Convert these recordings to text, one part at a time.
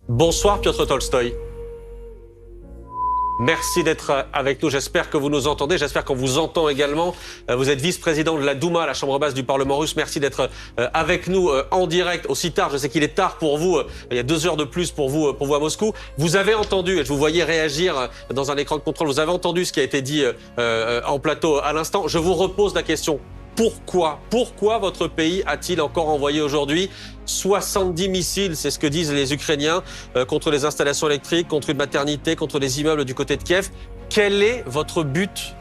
Bonsoir Piotr Tolstoï. Merci d'être avec nous. J'espère que vous nous entendez. J'espère qu'on vous entend également. Vous êtes vice-président de la Douma, la chambre basse du Parlement russe. Merci d'être avec nous en direct aussi tard. Je sais qu'il est tard pour vous. Il y a 2 heures de plus pour vous à Moscou. Vous avez entendu, et je vous voyais réagir dans un écran de contrôle, vous avez entendu ce qui a été dit en plateau à l'instant. Je vous repose la question. Pourquoi votre pays a-t-il encore envoyé aujourd'hui 70 missiles, c'est ce que disent les Ukrainiens, contre les installations électriques, contre une maternité, contre les immeubles du côté de Kiev? Quel est votre but?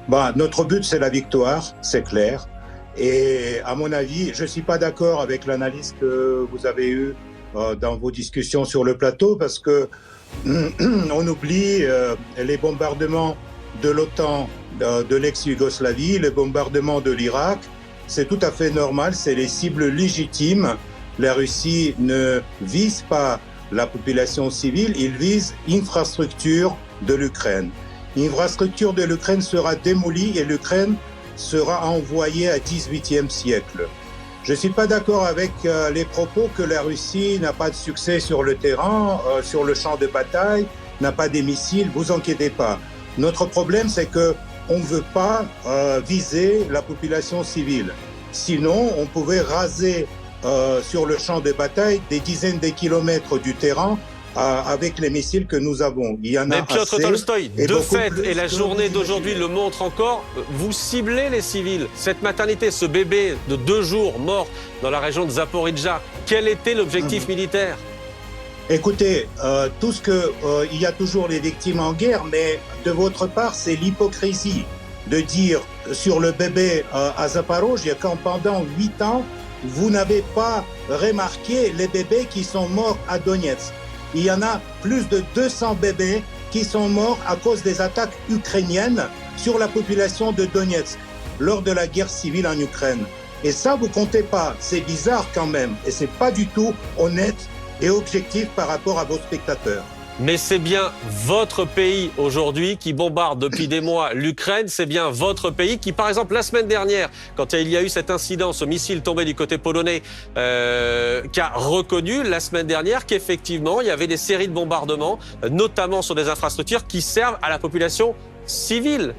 Notre but, c'est la victoire, c'est clair. Et à mon avis, je ne suis pas d'accord avec l'analyse que vous avez eue dans vos discussions sur le plateau, parce que on oublie les bombardements de l'OTAN, de l'ex-Yougoslavie, les bombardements de l'Irak. C'est tout à fait normal, c'est les cibles légitimes. La Russie ne vise pas la population civile, il vise l'infrastructure de l'Ukraine. L'infrastructure de l'Ukraine sera démolie et l'Ukraine sera envoyée à 18e siècle. Je ne suis pas d'accord avec les propos que la Russie n'a pas de succès sur le terrain, sur le champ de bataille, n'a pas des missiles, vous inquiétez pas. Notre problème, c'est que on ne veut pas viser la population civile. Sinon, on pouvait raser sur le champ de bataille des dizaines de kilomètres du terrain avec les missiles que nous avons. Il y en a Mais Piotr Tolstoï, de fait, et la journée d'aujourd'hui le montre encore, vous ciblez les civils. Cette maternité, ce bébé de 2 jours mort dans la région de Zaporijjia, quel était l'objectif militaire ? Écoutez, il y a toujours les victimes en guerre, mais de votre part, c'est l'hypocrisie de dire sur le bébé à Zaporijjia qu'en pendant 8 ans, vous n'avez pas remarqué les bébés qui sont morts à Donetsk. Il y en a plus de 200 bébés qui sont morts à cause des attaques ukrainiennes sur la population de Donetsk lors de la guerre civile en Ukraine. Et ça, vous comptez pas. C'est bizarre quand même. Et c'est pas du tout honnête et objectif par rapport à vos spectateurs. Mais c'est bien votre pays aujourd'hui qui bombarde depuis des mois l'Ukraine. C'est bien votre pays qui, par exemple, la semaine dernière, quand il y a eu cet incident, ce missile tombé du côté polonais, qui a reconnu la semaine dernière qu'effectivement, il y avait des séries de bombardements, notamment sur des infrastructures qui servent à la population civile.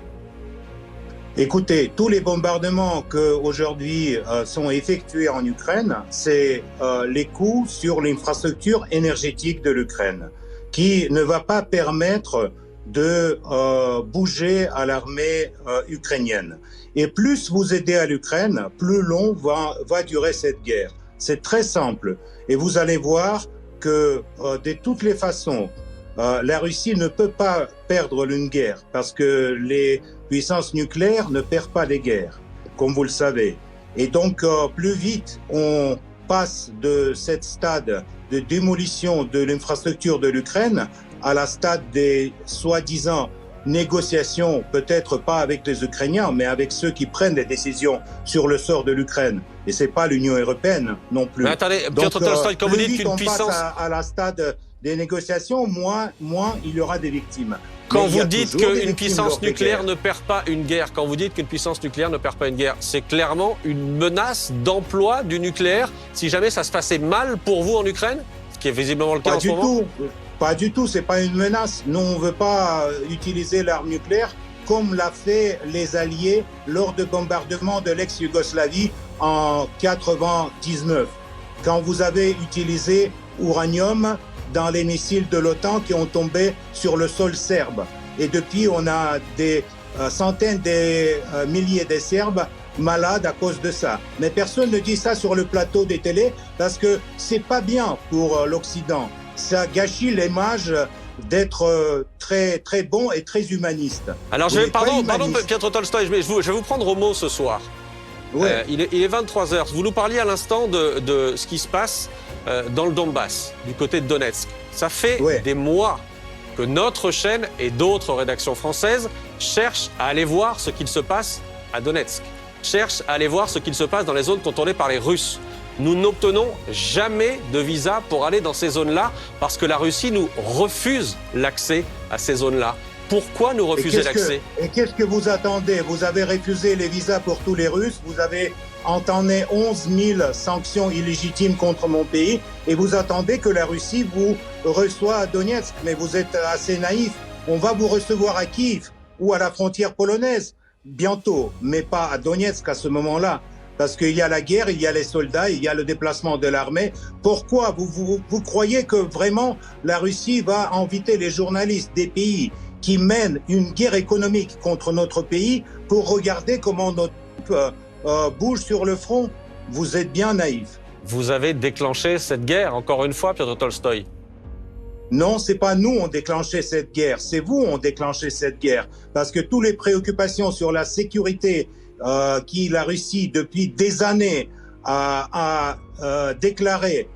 Écoutez, tous les bombardements qu'aujourd'hui sont effectués en Ukraine, c'est les coups sur l'infrastructure énergétique de l'Ukraine, qui ne va pas permettre de bouger à l'armée ukrainienne. Et plus vous aidez à l'Ukraine, plus long va durer cette guerre. C'est très simple. Et vous allez voir que de toutes les façons, la Russie ne peut pas perdre une guerre parce que les puissances nucléaires ne perdent pas les guerres, comme vous le savez. Et donc, plus vite on passe de cette stade de démolition de l'infrastructure de l'Ukraine à la stade des soi-disant négociations, peut-être pas avec les Ukrainiens, mais avec ceux qui prennent des décisions sur le sort de l'Ukraine. Et c'est pas l'Union européenne non plus. Mais attendez, Piotr Tolstoï, quand vous dites qu'une puissance... passe à la stade des négociations, moins il y aura des victimes. Quand vous dites qu'une puissance nucléaire ne perd pas une guerre, c'est clairement une menace d'emploi du nucléaire si jamais ça se passait mal pour vous en Ukraine, ce qui est visiblement le cas en ce moment. Pas du tout, c'est pas une menace. Nous, on veut pas utiliser l'arme nucléaire comme l'a fait les Alliés lors de bombardements de l'ex-Yougoslavie en 99, quand vous avez utilisé uranium dans les missiles de l'OTAN qui ont tombé sur le sol serbe. Et depuis, on a des centaines de milliers de Serbes malades à cause de ça. Mais personne ne dit ça sur le plateau des télés parce que c'est pas bien pour l'Occident. Ça gâchit l'image d'être très, très bon et très humaniste. Alors, pardon, Piotr Tolstoï, je vais vous prendre au mot ce soir. Ouais. Il est 23h. Vous nous parliez à l'instant de ce qui se passe dans le Donbass, du côté de Donetsk. Ça fait des mois que notre chaîne et d'autres rédactions françaises cherchent à aller voir ce qu'il se passe à Donetsk, cherchent à aller voir ce qu'il se passe dans les zones contrôlées par les Russes. Nous n'obtenons jamais de visa pour aller dans ces zones-là parce que la Russie nous refuse l'accès à ces zones-là. Pourquoi nous refuser l'accès ? Et qu'est-ce que vous attendez ? Vous avez refusé les visas pour tous les Russes, vous avez entamé 11 000 sanctions illégitimes contre mon pays et vous attendez que la Russie vous reçoive à Donetsk. Mais vous êtes assez naïf. On va vous recevoir à Kiev ou à la frontière polonaise bientôt, mais pas à Donetsk à ce moment-là. Parce qu'il y a la guerre, il y a les soldats, il y a le déplacement de l'armée. Pourquoi vous croyez que vraiment la Russie va inviter les journalistes des pays qui mènent une guerre économique contre notre pays pour regarder comment notre bouge sur le front? Vous êtes bien naïf. Vous avez déclenché cette guerre, encore une fois, Piotr Tolstoï. Non, c'est pas nous ont déclenché cette guerre, c'est vous ont déclenché cette guerre. Parce que toutes les préoccupations sur la sécurité qui la Russie, depuis des années, a déclaré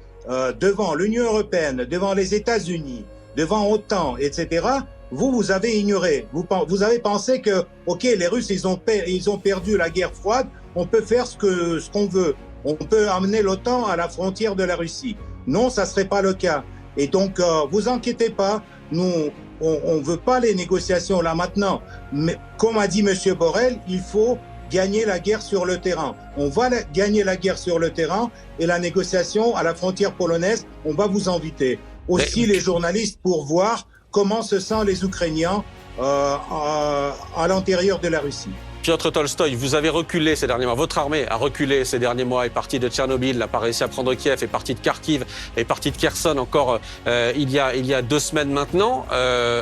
devant l'Union européenne, devant les États-Unis, devant l'OTAN, etc., vous avez ignoré. Vous avez pensé que, OK, les Russes, ils ont perdu la guerre froide, on peut faire ce qu'on veut. On peut amener l'OTAN à la frontière de la Russie. Non, ça ne serait pas le cas. Et donc, vous inquiétez pas, nous, on veut pas les négociations là maintenant. Mais comme a dit M. Borrell, il faut gagner la guerre sur le terrain. On va gagner la guerre sur le terrain et la négociation à la frontière polonaise, on va vous inviter. Aussi les journalistes pour voir comment se sentent les Ukrainiens à l'intérieur de la Russie. Piotr Tolstoï, vous avez reculé ces derniers mois. Votre armée a reculé ces derniers mois, est partie de Tchernobyl, n'a pas réussi à prendre Kiev, est partie de Kharkiv, est partie de Kherson encore il y a 2 semaines maintenant.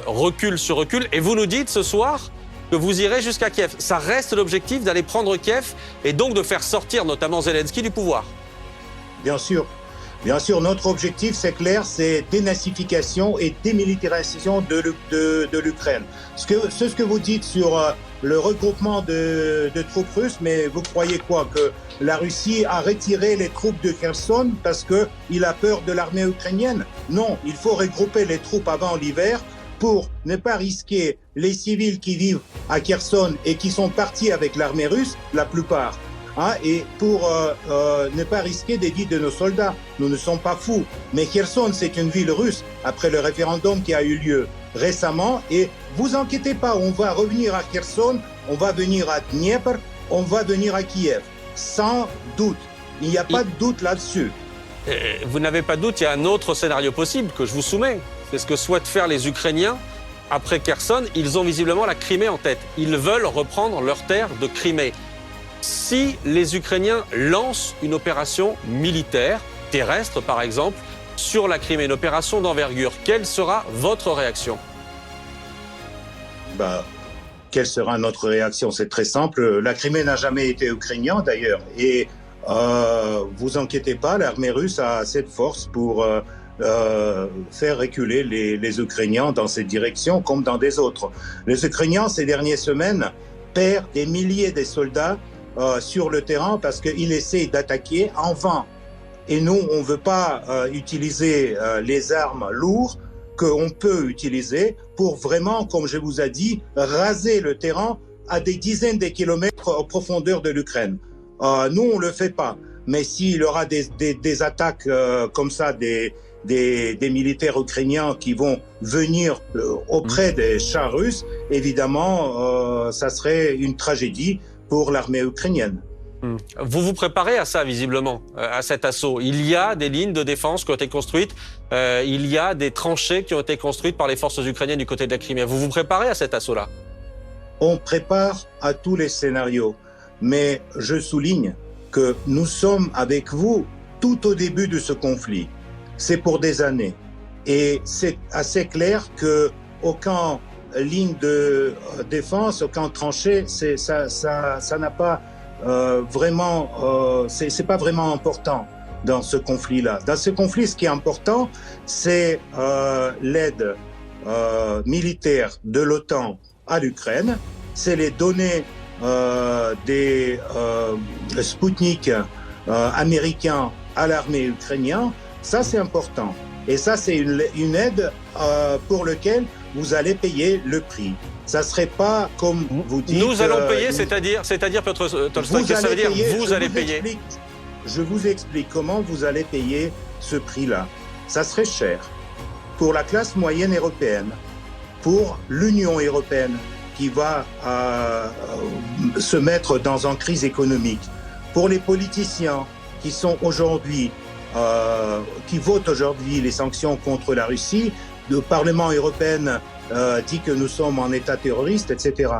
Recul sur recul. Et vous nous dites ce soir que vous irez jusqu'à Kiev. Ça reste l'objectif d'aller prendre Kiev et donc de faire sortir notamment Zelensky du pouvoir. Bien sûr. Bien sûr, notre objectif, c'est clair, c'est dénazification et démilitarisation de l'Ukraine. Ce que vous dites sur le regroupement de troupes russes, mais vous croyez quoi? Que la Russie a retiré les troupes de Kherson parce qu'il a peur de l'armée ukrainienne? Non, il faut regrouper les troupes avant l'hiver pour ne pas risquer les civils qui vivent à Kherson et qui sont partis avec l'armée russe, la plupart. Et pour ne pas risquer des vies de nos soldats. Nous ne sommes pas fous. Mais Kherson, c'est une ville russe après le référendum qui a eu lieu récemment. Et vous inquiétez pas, on va revenir à Kherson, on va venir à Dniepr, on va venir à Kiev. Sans doute. Il n'y a pas de doute là-dessus. Vous n'avez pas de doute, il y a un autre scénario possible que je vous soumets. C'est ce que souhaitent faire les Ukrainiens. Après Kherson, ils ont visiblement la Crimée en tête. Ils veulent reprendre leur terre de Crimée. Si les Ukrainiens lancent une opération militaire, terrestre par exemple, sur la Crimée, une opération d'envergure, quelle sera votre réaction? Quelle sera notre réaction? C'est très simple. La Crimée n'a jamais été ukrainienne d'ailleurs. Et vous inquiétez pas, l'armée russe a assez de force pour faire reculer les Ukrainiens dans cette direction comme dans des autres. Les Ukrainiens, ces dernières semaines, perdent des milliers de soldats sur le terrain parce qu'ils essaient d'attaquer en vain. Et nous, on ne veut pas utiliser les armes lourdes qu'on peut utiliser pour vraiment, comme je vous ai dit, raser le terrain à des dizaines de kilomètres en profondeur de l'Ukraine. Nous, on ne le fait pas. Mais s'il y aura des attaques comme ça, des militaires ukrainiens qui vont venir auprès des chars russes, évidemment, ça serait une tragédie pour l'armée ukrainienne. Vous vous préparez à ça, visiblement, à cet assaut. Il y a des lignes de défense qui ont été construites, il y a des tranchées qui ont été construites par les forces ukrainiennes du côté de la Crimée. Vous vous préparez à cet assaut-là? On prépare à tous les scénarios, mais je souligne que nous sommes avec vous tout au début de ce conflit. C'est pour des années. Et c'est assez clair qu'aucune ligne de défense, aucun tranchée, ça n'a pas vraiment, c'est pas vraiment important dans ce conflit-là. Dans ce conflit, ce qui est important, c'est l'aide militaire de l'OTAN à l'Ukraine, c'est les données des Sputnik américains à l'armée ukrainienne. Ça, c'est important. Et ça, c'est une aide pour laquelle vous allez payer le prix. Ça ne serait pas comme vous dites... Nous allons payer, c'est-à-dire Piotr Tolstoï, qu'est-ce que ça veut dire vous allez payer? Je vous explique comment vous allez payer ce prix-là. Ça serait cher pour la classe moyenne européenne, pour l'Union européenne qui va se mettre dans une crise économique, pour les politiciens qui sont aujourd'hui, qui votent aujourd'hui les sanctions contre la Russie, le Parlement européen dit que nous sommes en état terroriste, etc.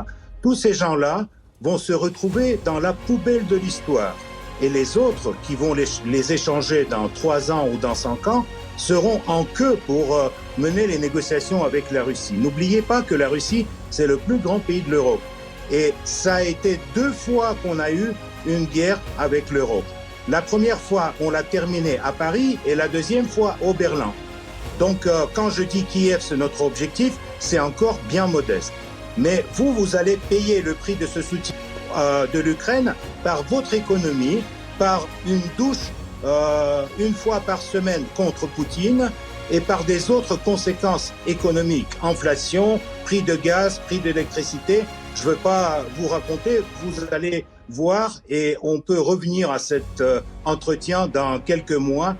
Tous ces gens-là vont se retrouver dans la poubelle de l'histoire. Et les autres qui vont les échanger dans 3 ans ou dans 5 ans seront en queue pour mener les négociations avec la Russie. N'oubliez pas que la Russie, c'est le plus grand pays de l'Europe. Et ça a été 2 fois qu'on a eu une guerre avec l'Europe. La première fois, on l'a terminée à Paris et la deuxième fois au Berlin. Donc, quand je dis Kiev, c'est notre objectif, c'est encore bien modeste. Mais vous allez payer le prix de ce soutien de l'Ukraine par votre économie, par une douche une fois par semaine contre Poutine et par des autres conséquences économiques, inflation, prix de gaz, prix d'électricité. Je ne veux pas vous raconter, vous allez voir et on peut revenir à cet entretien dans quelques mois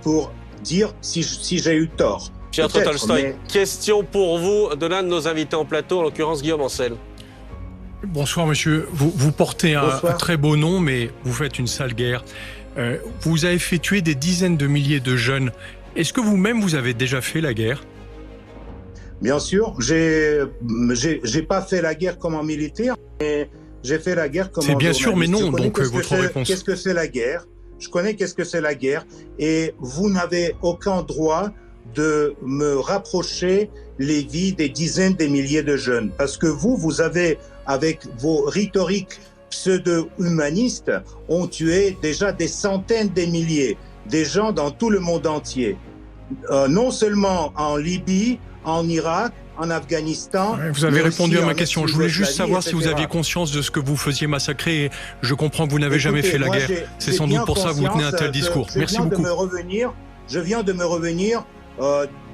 pour dire si j'ai eu tort. Piotr Tolstoï, question pour vous de l'un de nos invités en plateau, en l'occurrence Guillaume Ancel. Bonsoir monsieur, vous portez un très beau nom mais vous faites une sale guerre. Vous avez fait tuer des dizaines de milliers de jeunes. Est-ce que vous-même vous avez déjà fait la guerre ? Bien sûr, j'ai pas fait la guerre comme un militaire, mais j'ai fait la guerre comme un journaliste. C'est bien sûr, mais non, donc votre réponse. Qu'est-ce que c'est la guerre ? Je connais qu'est-ce que c'est la guerre et vous n'avez aucun droit de me rapprocher les vies des dizaines de milliers de jeunes. Parce que vous avez, avec vos rhétoriques pseudo-humanistes, ont tué déjà des centaines de milliers, des gens dans tout le monde entier. Non seulement en Libye, en Irak, en Afghanistan. Vous avez répondu à ma question. Je voulais juste savoir si vous aviez conscience de ce que vous faisiez massacrer. Je comprends que vous n'avez jamais fait la guerre. C'est sans doute pour ça que vous tenez un tel discours. Merci beaucoup. Je viens de me revenir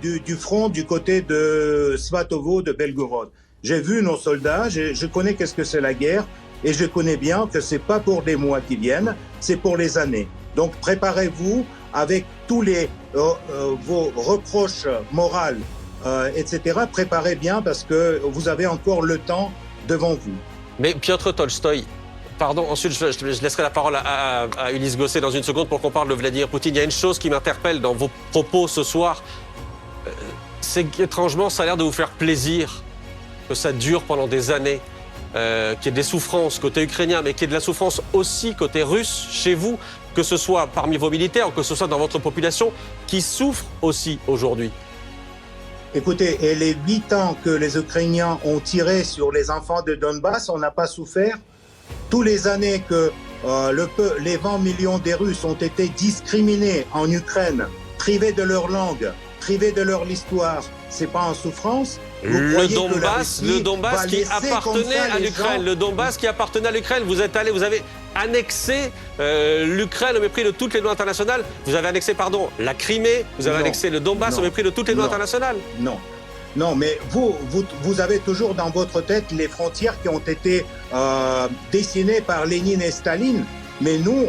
du front du côté de Svatovo, de Belgorod. J'ai vu nos soldats, je connais qu'est-ce que c'est la guerre et je connais bien que c'est pas pour les mois qui viennent, c'est pour les années. Donc préparez-vous avec tous vos reproches moraux, etc. Préparez bien parce que vous avez encore le temps devant vous. Mais Piotr Tolstoï, pardon, ensuite je laisserai la parole à Ulysse Gosset dans une seconde pour qu'on parle de Vladimir Poutine. Il y a une chose qui m'interpelle dans vos propos ce soir, c'est qu'étrangement ça a l'air de vous faire plaisir que ça dure pendant des années, qu'il y ait des souffrances côté ukrainien, mais qu'il y ait de la souffrance aussi côté russe chez vous, que ce soit parmi vos militaires ou que ce soit dans votre population qui souffre aussi aujourd'hui. Écoutez, et les 8 ans que les Ukrainiens ont tiré sur les enfants de Donbass, on n'a pas souffert. Tous les années que les 20 millions des Russes ont été discriminés en Ukraine, privés de leur langue, privés de leur histoire, c'est pas en souffrance? Le Donbass qui appartenait à l'Ukraine. Le Donbass qui appartenait à l'Ukraine. Vous avez annexé l'Ukraine au mépris de toutes les lois internationales. Vous avez annexé, la Crimée. Vous avez annexé le Donbass au mépris de toutes les lois internationales. Non, mais vous avez toujours dans votre tête les frontières qui ont été dessinées par Lénine et Staline. Mais nous,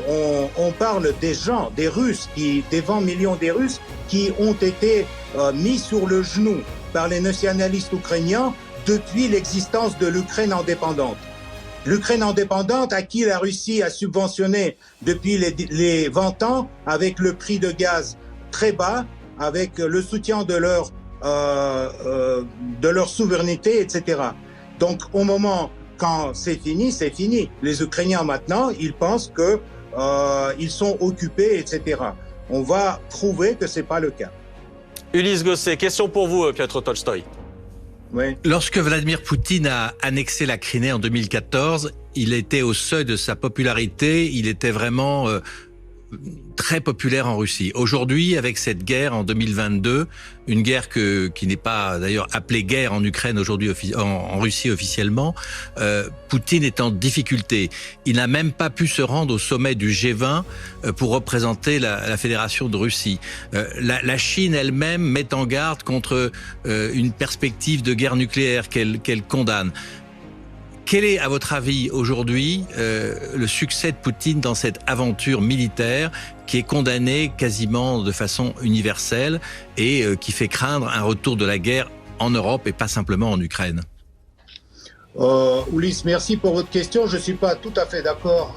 on parle des gens, des Russes, des 20 millions des Russes qui ont été mis sur le genou par les nationalistes ukrainiens depuis l'existence de l'Ukraine indépendante. L'Ukraine indépendante à qui la Russie a subventionné depuis les 20 ans avec le prix de gaz très bas, avec le soutien de leur souveraineté, etc. Donc au moment quand c'est fini, c'est fini. Les Ukrainiens maintenant, ils pensent que ils sont occupés, etc. On va prouver que c'est pas le cas. Ulysse Gosset, question pour vous, Piotr Tolstoï. Oui. Lorsque Vladimir Poutine a annexé la Crimée en 2014, il était au seuil de sa popularité, il était vraiment très populaire en Russie. Aujourd'hui, avec cette guerre en 2022, une guerre qui n'est pas d'ailleurs appelée guerre en Ukraine aujourd'hui, en Russie officiellement, Poutine est en difficulté. Il n'a même pas pu se rendre au sommet du G20 pour représenter la Fédération de Russie. La Chine elle-même met en garde contre une perspective de guerre nucléaire qu'elle condamne. Quel est, à votre avis, aujourd'hui, le succès de Poutine dans cette aventure militaire qui est condamnée quasiment de façon universelle et qui fait craindre un retour de la guerre en Europe et pas simplement en Ukraine? Ulysse, merci pour votre question. Je ne suis pas tout à fait d'accord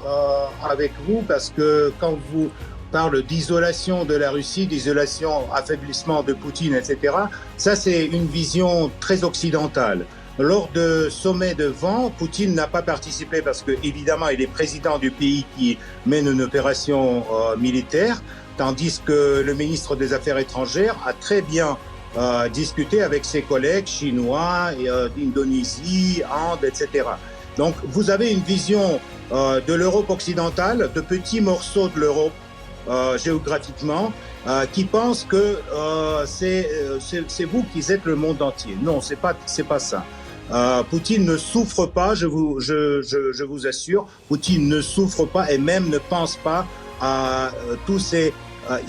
avec vous parce que quand vous parlez d'isolation de la Russie, d'isolation, affaiblissement de Poutine, etc., ça c'est une vision très occidentale. Lors de sommet de Vannes, Poutine n'a pas participé parce que évidemment il est président du pays qui mène une opération militaire, tandis que le ministre des Affaires étrangères a très bien discuté avec ses collègues chinois, d'Indonésie, Inde, etc. Donc vous avez une vision de l'Europe occidentale, de petits morceaux de l'Europe géographiquement, qui pense que c'est vous qui êtes le monde entier. Non, c'est pas ça. Poutine ne souffre pas, je vous assure, Poutine ne souffre pas et même ne pense pas à tous ces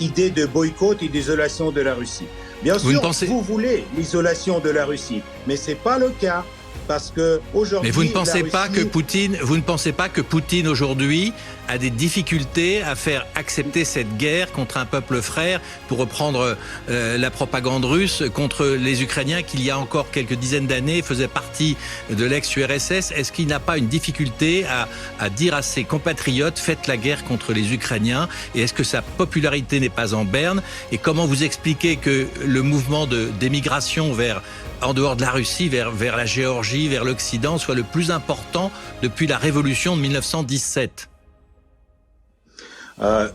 idées de boycott et d'isolation de la Russie. Bien sûr, vous voulez l'isolation de la Russie, mais c'est pas le cas. Parce que aujourd'hui, mais vous ne pensez pas que Poutine aujourd'hui a des difficultés à faire accepter cette guerre contre un peuple frère, pour reprendre la propagande russe, contre les Ukrainiens qui il y a encore quelques dizaines d'années faisaient partie de l'ex-URSS. Est-ce qu'il n'a pas une difficulté à dire à ses compatriotes faites la guerre contre les Ukrainiens? Et est-ce que sa popularité n'est pas en berne? Et comment vous expliquez que le mouvement d'émigration en dehors de la Russie, vers la Géorgie, vers l'Occident, soit le plus important depuis la révolution de 1917?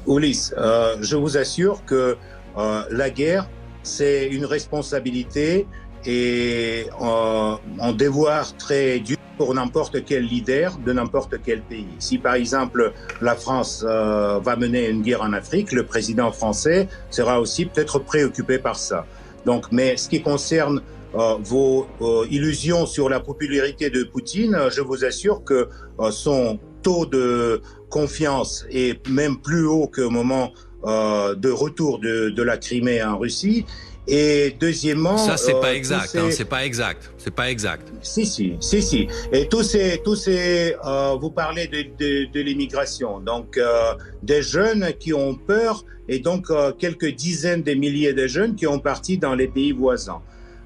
Ulysse, je vous assure que la guerre, c'est une responsabilité et un devoir très dur pour n'importe quel leader de n'importe quel pays. Si par exemple la France va mener une guerre en Afrique, le président français sera aussi peut-être préoccupé par ça. Donc, mais ce qui concerne vos illusions sur la popularité de Poutine, je vous assure que son taux de confiance est même plus haut qu'au moment de retour de la Crimée en Russie. Et deuxièmement, ça c'est pas exact, c'est pas exact. Si. Et tous ces, vous parlez de l'immigration, donc des jeunes qui ont peur, et donc quelques dizaines de milliers de jeunes qui ont parti dans les pays voisins.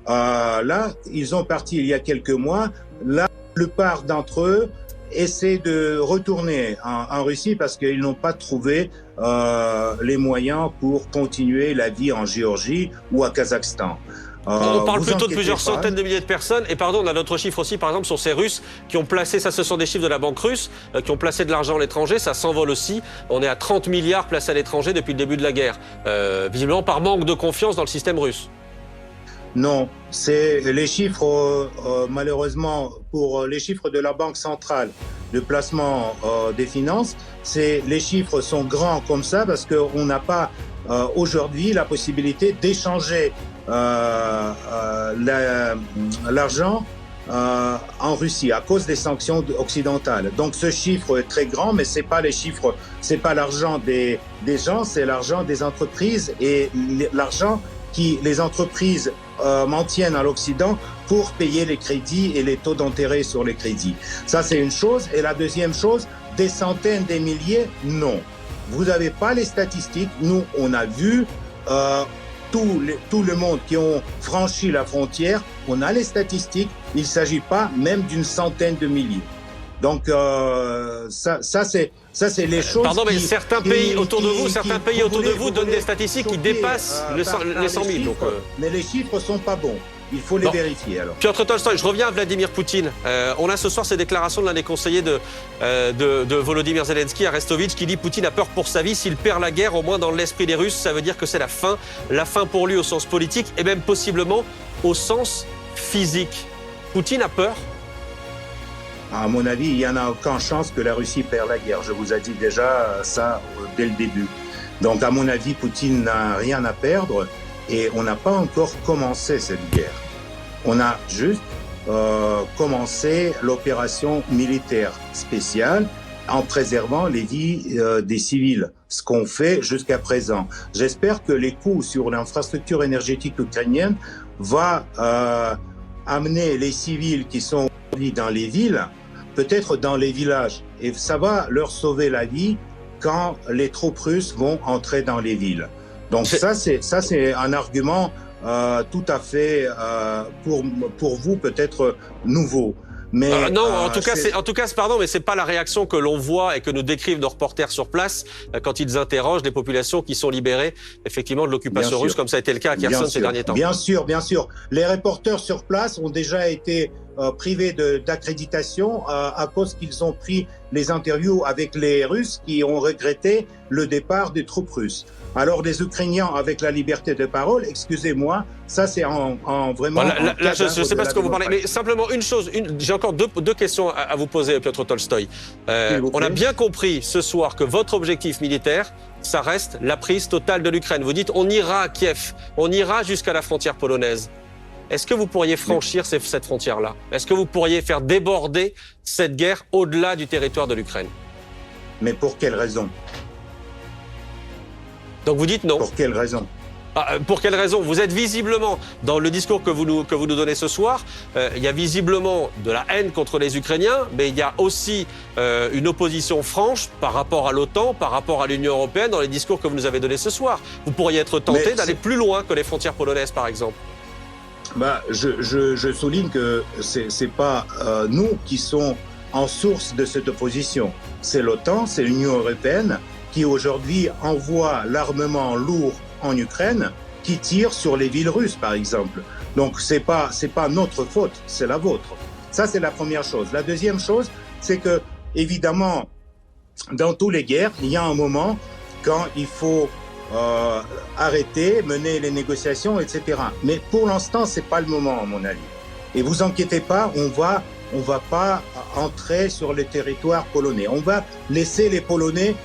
Là, ils ont parti il y a quelques mois. La plupart d'entre eux essaient de retourner en Russie parce qu'ils n'ont pas trouvé les moyens pour continuer la vie en Géorgie ou à Kazakhstan. On parle plutôt de plusieurs centaines de milliers de personnes. Et pardon, on a d'autres chiffres aussi, par exemple, sur ces Russes qui ont placé, ça ce sont des chiffres de la banque russe, qui ont placé de l'argent à l'étranger, ça s'envole aussi. On est à 30 milliards placés à l'étranger depuis le début de la guerre, visiblement par manque de confiance dans le système russe. Non, c'est les chiffres, malheureusement, pour les chiffres de la Banque centrale de placement des finances, les chiffres sont grands comme ça parce qu'on n'a pas aujourd'hui la possibilité d'échanger l'argent en Russie à cause des sanctions occidentales. Donc ce chiffre est très grand, mais c'est pas les chiffres, c'est pas l'argent des gens, c'est l'argent des entreprises et l'argent qui les entreprises maintiennent à l'Occident pour payer les crédits et les taux d'intérêt sur les crédits. Ça, c'est une chose. Et la deuxième chose, des centaines, des milliers, non. Vous n'avez pas les statistiques. Nous, on a vu tout le monde qui ont franchi la frontière. On a les statistiques. Il ne s'agit pas même d'une centaine de milliers. Donc, ça c'est les choses. Pardon, mais certains pays autour de vous donnent des statistiques qui dépassent les 100 000. Donc, mais les chiffres sont pas bons. Il faut les vérifier alors. Piotr Tolstoï, je reviens à Vladimir Poutine. On a ce soir ces déclarations de l'un des conseillers de Volodymyr Zelensky, Arestovitch, qui dit Poutine a peur pour sa vie. S'il perd la guerre, au moins dans l'esprit des Russes, ça veut dire que c'est la fin. La fin pour lui au sens politique et même possiblement au sens physique. Poutine a peur? À mon avis, il n'y en a aucune chance que la Russie perde la guerre. Je vous ai dit déjà ça dès le début. Donc, à mon avis, Poutine n'a rien à perdre et on n'a pas encore commencé cette guerre. On a juste commencé l'opération militaire spéciale en préservant les vies des civils, ce qu'on fait jusqu'à présent. J'espère que les coûts sur l'infrastructure énergétique ukrainienne vont amener les civils qui sont dans les villes, peut-être dans les villages. Et ça va leur sauver la vie quand les troupes russes vont entrer dans les villes. Donc ça, c'est un argument tout à fait, pour vous, peut-être nouveau. Mais non, en tout cas, pardon, mais c'est pas la réaction que l'on voit et que nous décrivent nos reporters sur place quand ils interrogent les populations qui sont libérées, effectivement, de l'occupation russe, comme ça a été le cas à Kherson ces derniers temps. Bien sûr. Les reporters sur place ont déjà été privés d'accréditation à cause qu'ils ont pris les interviews avec les Russes qui ont regretté le départ des troupes russes. Alors les Ukrainiens avec la liberté de parole, excusez-moi, ça c'est vraiment... Bon, là, je ne sais pas ce que vous parlez, mais simplement une chose, j'ai encore deux questions à vous poser, Piotr Tolstoï. On a bien compris ce soir que votre objectif militaire, ça reste la prise totale de l'Ukraine. Vous dites on ira à Kiev, on ira jusqu'à la frontière polonaise. Est-ce que vous pourriez franchir cette frontière-là? Est-ce que vous pourriez faire déborder cette guerre au-delà du territoire de l'Ukraine? Mais pour quelle raison? Donc vous dites non. Pour quelle raison? Pour quelle raison? Vous êtes visiblement, dans le discours que vous nous donnez ce soir, il y a visiblement de la haine contre les Ukrainiens, mais il y a aussi une opposition franche par rapport à l'OTAN, par rapport à l'Union européenne, dans les discours que vous nous avez donnés ce soir. Vous pourriez être tenté d'aller plus loin que les frontières polonaises, par exemple. Je souligne que c'est pas nous qui sommes en source de cette opposition. C'est l'OTAN, c'est l'Union européenne qui aujourd'hui envoie l'armement lourd en Ukraine, qui tire sur les villes russes, par exemple. Donc c'est pas notre faute, c'est la vôtre. Ça c'est la première chose. La deuxième chose, c'est que évidemment, dans toutes les guerres, il y a un moment quand il faut arrêter, mener les négociations, etc. Mais pour l'instant, c'est pas le moment, à mon avis. Et vous inquiétez pas, on va pas entrer sur le territoire polonais. On va laisser les Polonais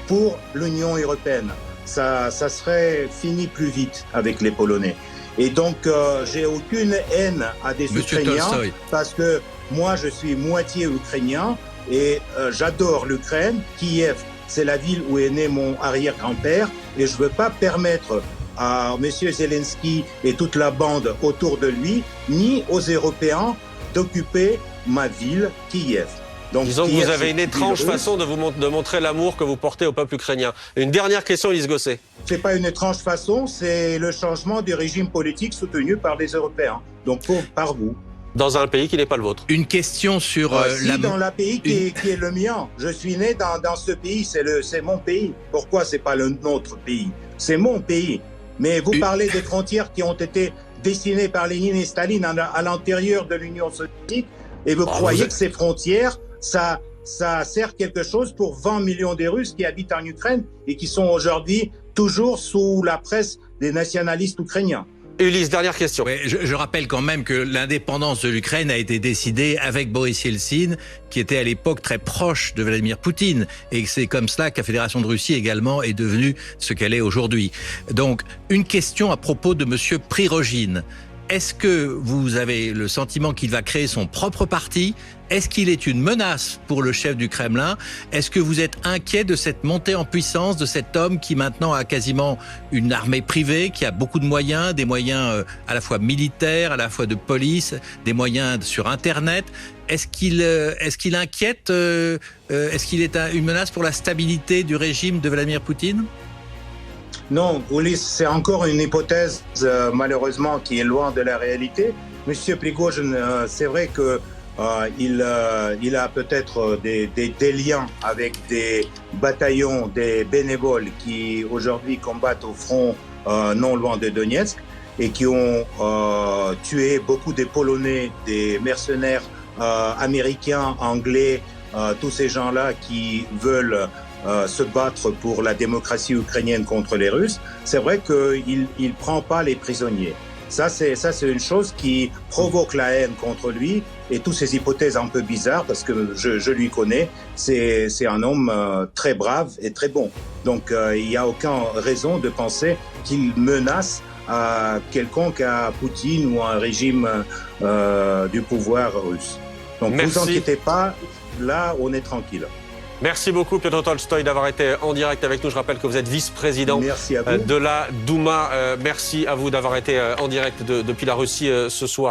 pour l'Union européenne. Ça serait fini plus vite avec les Polonais. Et donc, j'ai aucune haine à des Ukrainiens parce que moi, je suis moitié ukrainien et j'adore l'Ukraine. Kiev, c'est la ville où est né mon arrière-grand-père et je ne veux pas permettre à M. Zelensky et toute la bande autour de lui, ni aux Européens, d'occuper ma ville, Kiev. Donc, disons que vous avez une étrange façon de montrer l'amour que vous portez au peuple ukrainien. Une dernière question, Elise Gosset. C'est pas une étrange façon, c'est le changement du régime politique soutenu par les Européens, donc par vous. Dans un pays qui n'est pas le vôtre. Une question sur dans le pays qui est le mien. Je suis né dans ce pays, c'est mon pays. Pourquoi c'est pas notre pays? C'est mon pays. Mais vous parlez des frontières qui ont été dessinées par Lénine et Staline à l'intérieur de l'Union soviétique, et vous croyez que ces frontières, ça sert quelque chose pour 20 millions de Russes qui habitent en Ukraine et qui sont aujourd'hui toujours sous la presse des nationalistes ukrainiens. Ulysse, dernière question. Oui, je rappelle quand même que l'indépendance de l'Ukraine a été décidée avec Boris Yeltsin, qui était à l'époque très proche de Vladimir Poutine. Et c'est comme cela que la Fédération de Russie également est devenue ce qu'elle est aujourd'hui. Donc, une question à propos de Monsieur Prigojine. Est-ce que vous avez le sentiment qu'il va créer son propre parti? Est-ce qu'il est une menace pour le chef du Kremlin? Est-ce que vous êtes inquiet de cette montée en puissance de cet homme qui maintenant a quasiment une armée privée, qui a beaucoup de moyens, des moyens à la fois militaires, à la fois de police, des moyens sur Internet? Est-ce qu'il inquiète? Est-ce qu'il est une menace pour la stabilité du régime de Vladimir Poutine? Non, Ulysse, c'est encore une hypothèse, malheureusement, qui est loin de la réalité. Monsieur Prigojine, c'est vrai que il a peut-être des liens avec des bataillons, des bénévoles qui aujourd'hui combattent au front non loin de Donetsk et qui ont tué beaucoup de Polonais, des mercenaires américains, anglais, tous ces gens-là qui veulent se battre pour la démocratie ukrainienne contre les Russes. C'est vrai qu'il ne prend pas les prisonniers. Ça, c'est une chose qui provoque la haine contre lui et toutes ces hypothèses un peu bizarres parce que je lui connais. C'est un homme très brave et très bon. Donc, il n'y a aucune raison de penser qu'il menace à quelconque, à Poutine ou à un régime du pouvoir russe. Donc, ne vous inquiétez pas, là, on est tranquille. Merci beaucoup, Piotr Tolstoï, d'avoir été en direct avec nous. Je rappelle que vous êtes vice-président de la Douma. Merci à vous d'avoir été en direct depuis la Russie ce soir.